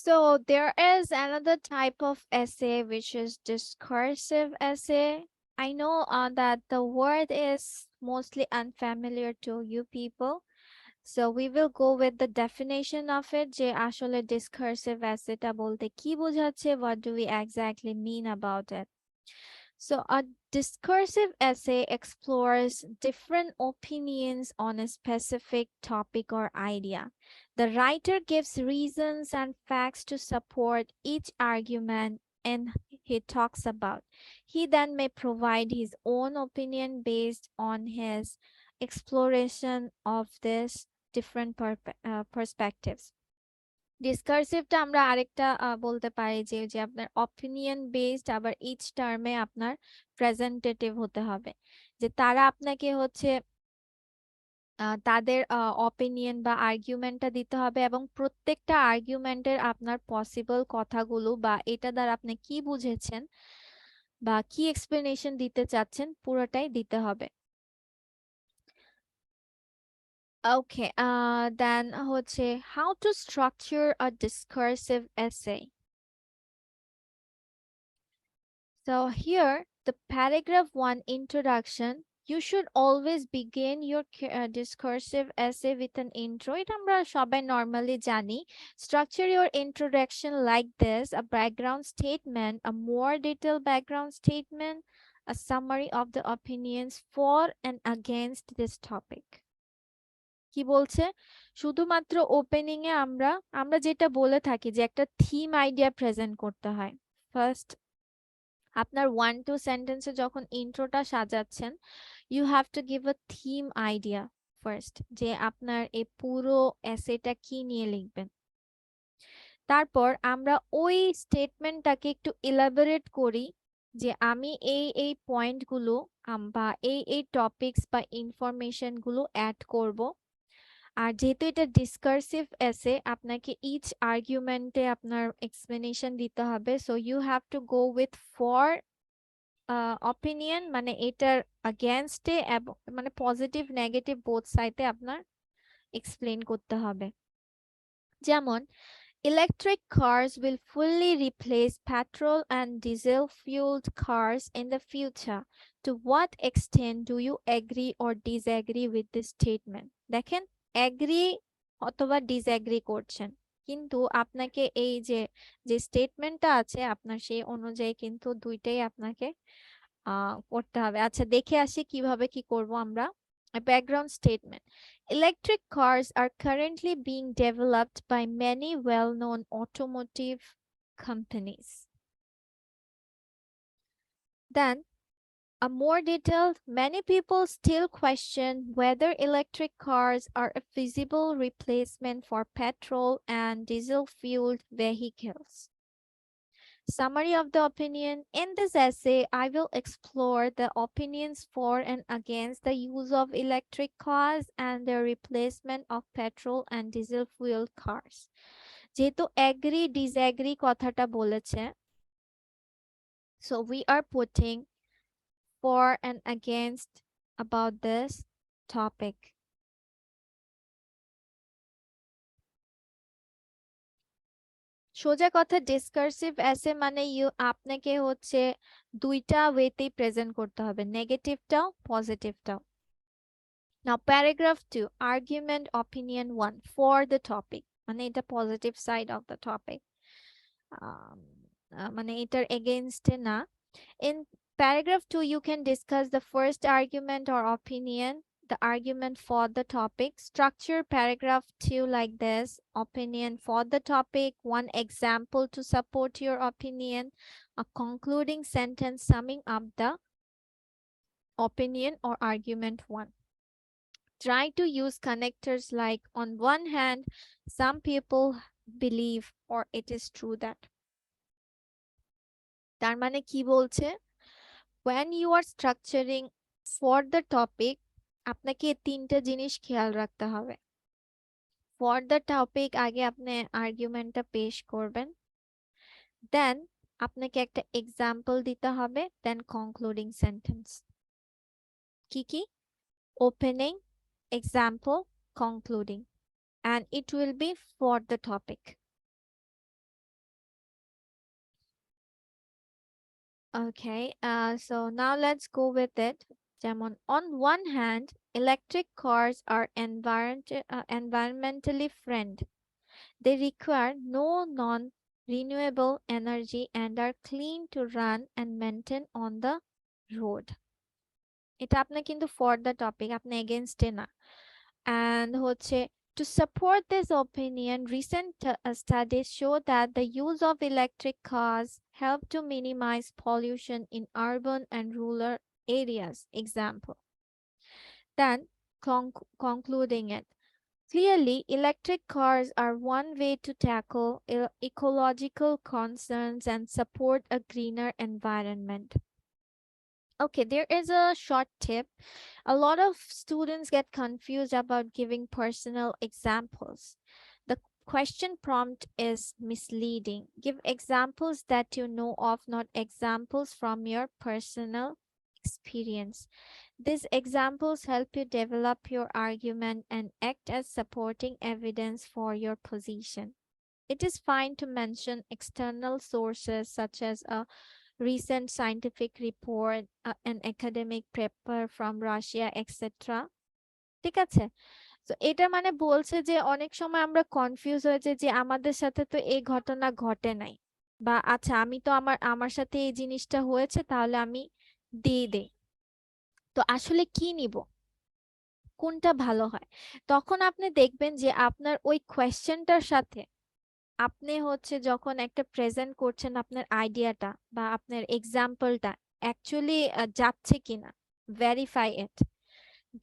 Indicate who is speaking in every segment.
Speaker 1: So there is another type of essay which is discursive essay. I know that the word is mostly unfamiliar to you people. So we will go with the definition of it যে আসলে discursive essay টা বলতে কি বোঝাচ্ছে, what do we exactly mean about it. So a discursive essay explores different opinions on a specific topic or idea. The writer gives reasons and facts to support each argument and he talks about. He then may provide his own opinion based on his exploration of this different perspectives. ডিসকার্সিভটা আমরা আরেকটা বলতে পারি যে যে আপনার opinion based, আবার each টার্মে আপনার প্রেজেন্টেটিভ হতে হবে, যে তারা আপনাকে হচ্ছে তাদের অপিনিয়ন বা আর্গুমেন্টটা দিতে হবে এবং প্রত্যেকটা আর্গুমেন্টের আপনার পসিবল কথাগুলো বা এটা দ্বারা আপনি কি বুঝেছেন বা কি এক্সপ্লেনেশন দিতে চাচ্ছেন পুরোটাই দিতে হবে। ওকে, দেন হচ্ছে how to structure a discursive এসে। So here, the paragraph 1 introduction, you should always begin your discursive essay with an intro. এটা আমরা সবাই normally জানি. Structure your introduction like this: a background statement, a more detailed background statement, a summary of the opinions for and against this topic. কি বলছে? শুধুমাত্র opening এ আমরা আমরা যেটা বলে থাকি যে একটা থিম আইডিয়া প্রেজেন্ট করতে হয়। ফার্স্ট আপনার 1-2 সেন্টেন্সে যখন ইন্ট্রোটা সাজাচ্ছেন, you have to give a theme idea first, যে আপনার এই পুরো এসেটা কি নিয়ে লিখবেন। তারপর আমরা ওই স্টেটমেন্টটাকে একটু ইলাবোরেট করি যে আমি এই পয়েন্টগুলো বা এই টপিকস বা ইনফরমেশনগুলো অ্যাড করব। আর যেহেতু এটা ডিসকার্সিভ এসে, আপনাকে ইচ আর্গুমেন্টে আপনার এক্সপ্লেনেশন দিতে হবে। So you have to go with for opinion, মানে এটার এগেইনস্টে এবং মানে পজিটিভ নেগেটিভ বোথ সাইডে আপনার এক্সপ্লেন করতে হবে। যেমন electric cars will fully replace petrol and diesel fueled cars in the future. To what extent do you agree or disagree with this statement? দেখেন, এগ্রি অথবা ডিসএগ্রি করছেন, কিন্তু আপনাকে এই যে যে স্টেটমেন্টটা আছে আপনার সেই অনুযায়ী কিন্তু দুইটাই আপনাকে করতে হবে। আচ্ছা, দেখে আসি কিভাবে কি করব আমরা। A background statement: electric cars are currently being developed by many well-known automotive companies. Then a more detailed: many people still question whether electric cars are a feasible replacement for petrol and diesel fueled vehicles. Summary of the opinion: in this essay, I will explore the opinions for and against the use of electric cars and their replacement of petrol and diesel fueled cars. যেহেতু agree disagree কথাটা বলেছে, so we are putting for and against about this topic. সোজা কথা, discursive এসে মানে আপনাকে হচ্ছে দুইটা ওয়েতেই প্রেজেন্ট করতে হবে, নেগেটিভটাও পজিটিভটাও। Now paragraph 2, argument opinion 1 for the topic, মানে এটা positive side of the topic, মানে এটার এগেইনস্টে না। In paragraph 2 you can discuss the first argument or opinion, the argument for the topic. Structure paragraph 2 like this: opinion for the topic, one example to support your opinion, a concluding sentence summing up the opinion or argument 1. Try to use connectors like, on one hand, some people believe, or it is true that. তার মানে কি বলছে? when you are structuring for the topic, আপনাকে তিনটা জিনিস খেয়াল রাখতে হবে। for the topic আগে আপনি আর্গুমেন্টটা পেশ করবেন, দেন আপনাকে একটা এক্সাম্পল দিতে হবে, দেন কনক্লুডিং সেন্টেন্স। কি কি? Opening, example, concluding, and it will be for the topic. Okay, so now let's go with it. যেমন, on one hand, electric cars are environmentally friendly. They require no non-renewable energy and are clean to run and maintain on the road. এটা আপনার কিন্তু for the topic, আপনি against এ না। And হচ্ছে, to support this opinion, recent studies show that the use of electric cars help to minimize pollution in urban and rural areas. Example. Then, concluding it. Clearly, electric cars are one way to tackle ecological concerns and support a greener environment. Okay, there is a short tip. A lot of students get confused about giving personal examples. The question prompt is misleading. Give examples that you know of, not examples from your personal experience. These examples help you develop your argument and act as supporting evidence for your position. It is fine to mention external sources such as a recent scientific report, an academic paper from Russia, etc. ঠিক আছে? তো এটা মানে বলছে যে অনেক সময় আমরা কনফিউজ হয়ে যাই যে আমাদের সাথে তো এই ঘটনা ঘটে নাই, বা আচ্ছা আমি তো আমার আমার সাথে এই জিনিসটা হয়েছে তাহলে আমি দিয়ে দেই। তো আসলে কি নিব, কোনটা ভালো হয়? তখন আপনি দেখবেন যে আপনার ওই কোয়েশ্চেনটার সাথে আপনি হচ্ছে যখন একটা প্রেজেন্ট করছেন আপনার আইডিয়াটা বা আপনার এক্সাম্পলটা অ্যাকচুয়ালি যাচ্ছে কিনা, ভেরিফাই ইট।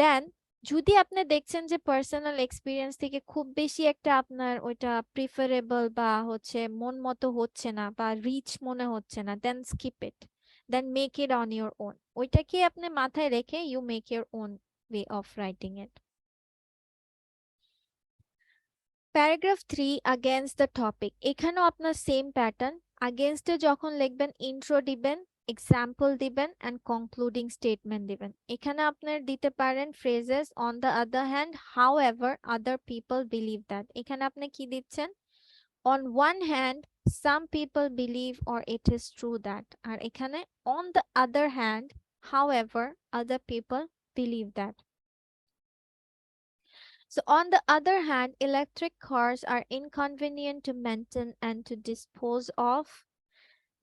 Speaker 1: দেন যদি আপনি দেখছেন যে পার্সোনাল এক্সপিরিয়েন্স থেকে খুব বেশি একটা আপনার ওইটা প্রিফারেবল বা হচ্ছে মন মতো হচ্ছে না বা রিচ মনে হচ্ছে না, then skip it, then make it on your own. ওইটাকে আপনি মাথায় রেখে you make your own way of writing it. Paragraph 3, against the topic, এখানেও আপনার সেম প্যাটার্ন। against এ যখন লিখবেন ইন্ট্রো দিবেন, এক্সাম্পল দিবেন অ্যান্ড কনক্লুডিং স্টেটমেন্ট দিবেন। এখানে আপনার দিতে পারেন phrases on the other hand, however other people believe that. এখানে আপনি কি দিচ্ছেন? On one hand some people believe or it is true that. আর এখানে on the other hand however other people believe that. So, on the other hand, electric cars are inconvenient to maintain and to dispose of.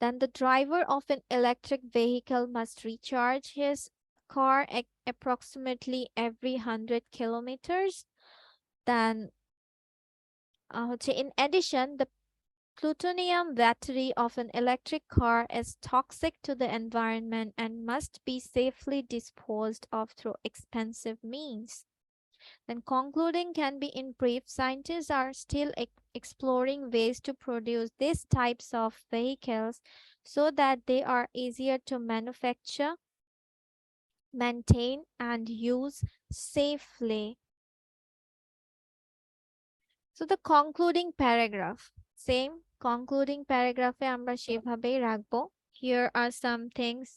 Speaker 1: Then, the driver of an electric vehicle must recharge his car approximately every 100 kilometers. Then, in addition, the plutonium battery of an electric car is toxic to the environment and must be safely disposed of through expensive means. Then concluding can be in brief, scientists are still exploring ways to produce these types of vehicles so that they are easier to manufacture, maintain, and use safely. So the concluding paragraph, same concluding paragraph এ আমরা সেভাবেই রাখবো। Here are some things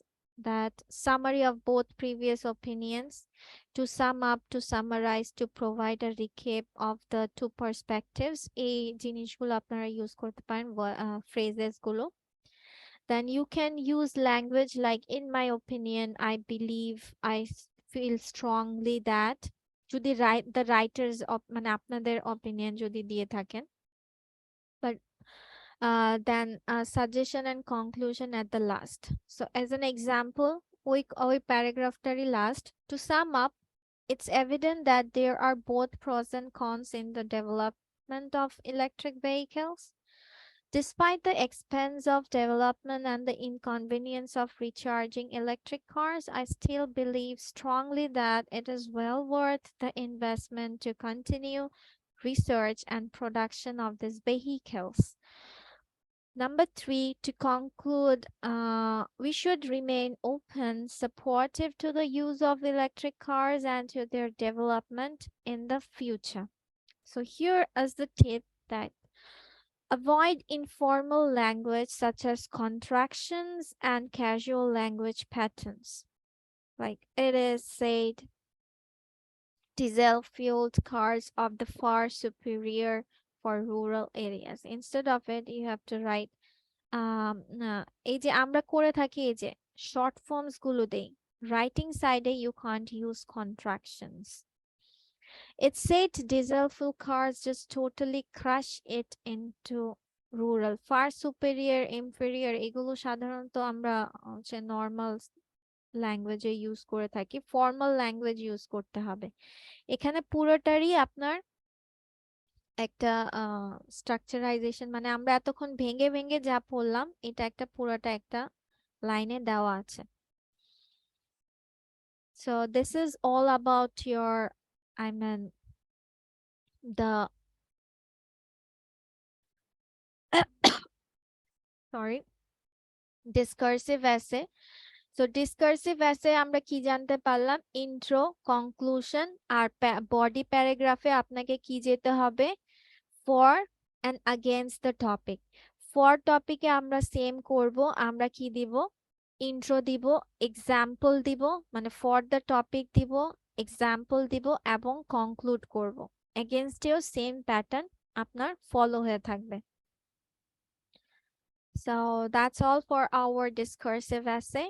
Speaker 1: that summary of both previous opinions. To sum up, to summarize, to provide a recap of the two perspectives. এই জিনিসগুলো আপনারা use করতে পারেন phrases গুলো। Then you can use language like in my opinion, I believe, I feel strongly that, যদি the writers মানে আপনাদের opinion যদি দিয়ে থাকেন। But then suggestion and conclusion at the last. So as an example, ওই প্যারাগ্রাফটারই last. To sum up, it's evident that there are both pros and cons in the development of electric vehicles. Despite the expense of development and the inconvenience of recharging electric cars, I still believe strongly that it is well worth the investment to continue research and production of these vehicles. Number 3, to conclude, we should remain open, supportive to the use of electric cars and to their development in the future. So here is the tip that avoid informal language such as contractions and casual language patterns. Like it is said, diesel-fueled cars are the far superior for rural areas. Instead of it, you have to write এই যে আমরা করে থাকি এই যে short forms গুলো দেই, writing সাইডে you can't use contractions. It said diesel fuel cars just totally crush it into rural. Far superior, inferior এগুলো সাধারণত আমরা হচ্ছে নর্মাল ল্যাঙ্গুয়েজে ইউজ করে থাকি, ফর্মাল ল্যাঙ্গুয়েজ ইউজ করতে হবে। এখানে পুরোটারই আপনার একটা স্ট্রাকচারাইজেশন, মানে আমরা এতক্ষণ ভেঙে ভেঙে যা পড়লাম এটা একটা পুরোটা একটা লাইনে দেওয়া আছে। So this is all about your, I mean, the sorry, discursive essay. So discursive essay আমরা কি জানতে পারলাম, ইন্ট্রো, কনক্লুশন আর বডি প্যারাগ্রাফে আপনাকে কি যেতে হবে, for and against the topic. For টপিকে আমরা সেম করব, আমরা কি দিব, ইন্ট্রো দিব, এক্সাম্পল দিব, মানে ফর দ্য টপিক দিব, এক্সাম্পল দিব এবং কনক্লুড করব। এগেইনস্টেও সেম প্যাটার্ন আপনার ফলো হয়ে থাকবে। So that's all for our discursive essay.